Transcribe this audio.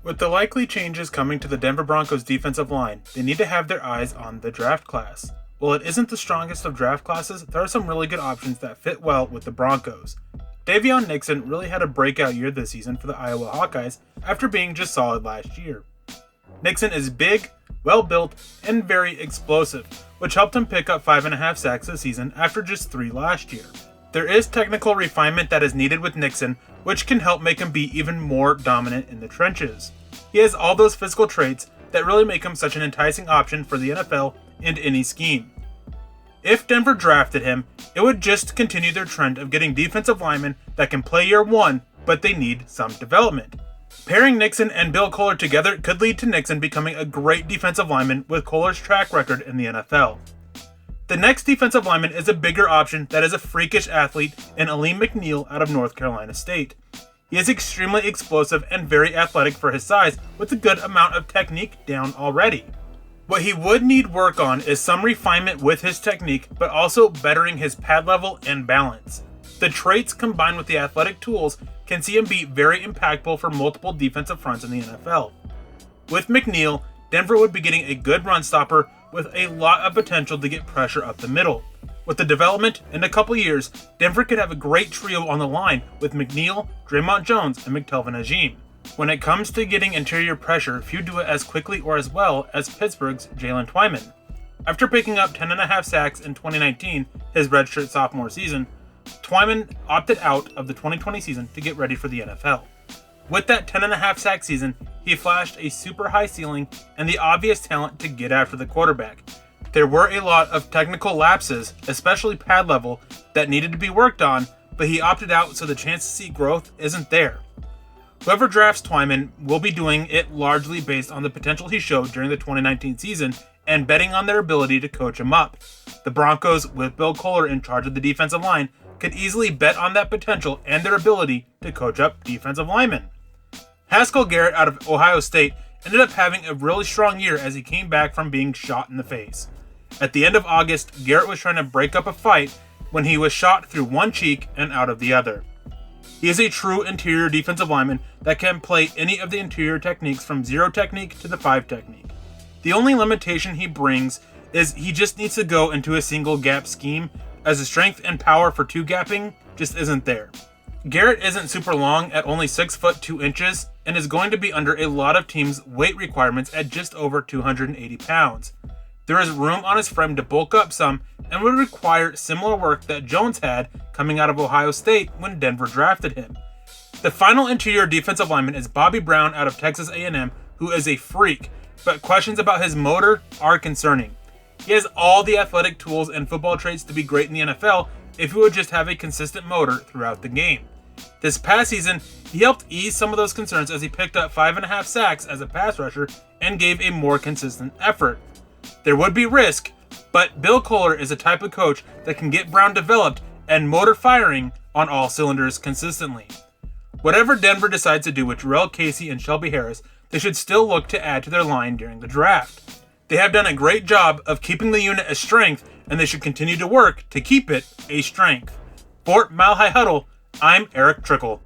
With the likely changes coming to the Denver Broncos defensive line, they need to have their eyes on the draft class. While it isn't the strongest of draft classes, there are some really good options that fit well with the Broncos. Davion Nixon really had a breakout year this season for the Iowa Hawkeyes after being just solid last year. Nixon is big, well-built, and very explosive, which helped him pick up 5.5 sacks this season after just 3 last year. There is technical refinement that is needed with Nixon, which can help make him be even more dominant in the trenches. He has all those physical traits that really make him such an enticing option for the NFL and any scheme. If Denver drafted him, it would just continue their trend of getting defensive linemen that can play year one, but they need some development. Pairing Nixon and Bill Kollar together could lead to Nixon becoming a great defensive lineman with Kollar's track record in the NFL. The next defensive lineman is a bigger option that is a freakish athlete in Alim McNeill out of North Carolina State. He is extremely explosive and very athletic for his size with a good amount of technique down already. What he would need work on is some refinement with his technique, but also bettering his pad level and balance. The traits combined with the athletic tools can see him be very impactful for multiple defensive fronts in the NFL. With McNeill, Denver would be getting a good run stopper with a lot of potential to get pressure up the middle. With the development, in a couple years, Denver could have a great trio on the line with McNeill, Draymond Jones, and McTelvin Agim. When it comes to getting interior pressure, few do it as quickly or as well as Pittsburgh's Jalen Twyman. After picking up 10.5 sacks in 2019, his redshirt sophomore season, Twyman opted out of the 2020 season to get ready for the NFL. With that 10.5 sack season, he flashed a super high ceiling and the obvious talent to get after the quarterback. There were a lot of technical lapses, especially pad level, that needed to be worked on, but he opted out so the chance to see growth isn't there. Whoever drafts Twyman will be doing it largely based on the potential he showed during the 2019 season and betting on their ability to coach him up. The Broncos, with Bill Kollar in charge of the defensive line, could easily bet on that potential and their ability to coach up defensive linemen. Haskell Garrett out of Ohio State ended up having a really strong year as he came back from being shot in the face. At the end of August, Garrett was trying to break up a fight when he was shot through one cheek and out of the other. He is a true interior defensive lineman that can play any of the interior techniques from 0 technique to the 5 technique. The only limitation he brings is he just needs to go into a single gap scheme, as the strength and power for 2 gapping just isn't there. Garrett isn't super long at only 6 foot 2 inches and is going to be under a lot of teams' weight requirements at just over 280 pounds. There is room on his frame to bulk up some and would require similar work that Jones had coming out of Ohio State when Denver drafted him. The final interior defensive lineman is Bobby Brown out of Texas A&M, who is a freak, but questions about his motor are concerning. He has all the athletic tools and football traits to be great in the NFL if he would just have a consistent motor throughout the game. This past season, he helped ease some of those concerns as he picked up 5.5 sacks as a pass rusher and gave a more consistent effort. There would be risk, but Bill Kollar is a type of coach that can get Brown developed and motor firing on all cylinders consistently. Whatever Denver decides to do with Jarrell Casey and Shelby Harris, they should still look to add to their line during the draft. They have done a great job of keeping the unit a strength, and they should continue to work to keep it a strength. For Mile High Huddle, I'm Eric Trickle.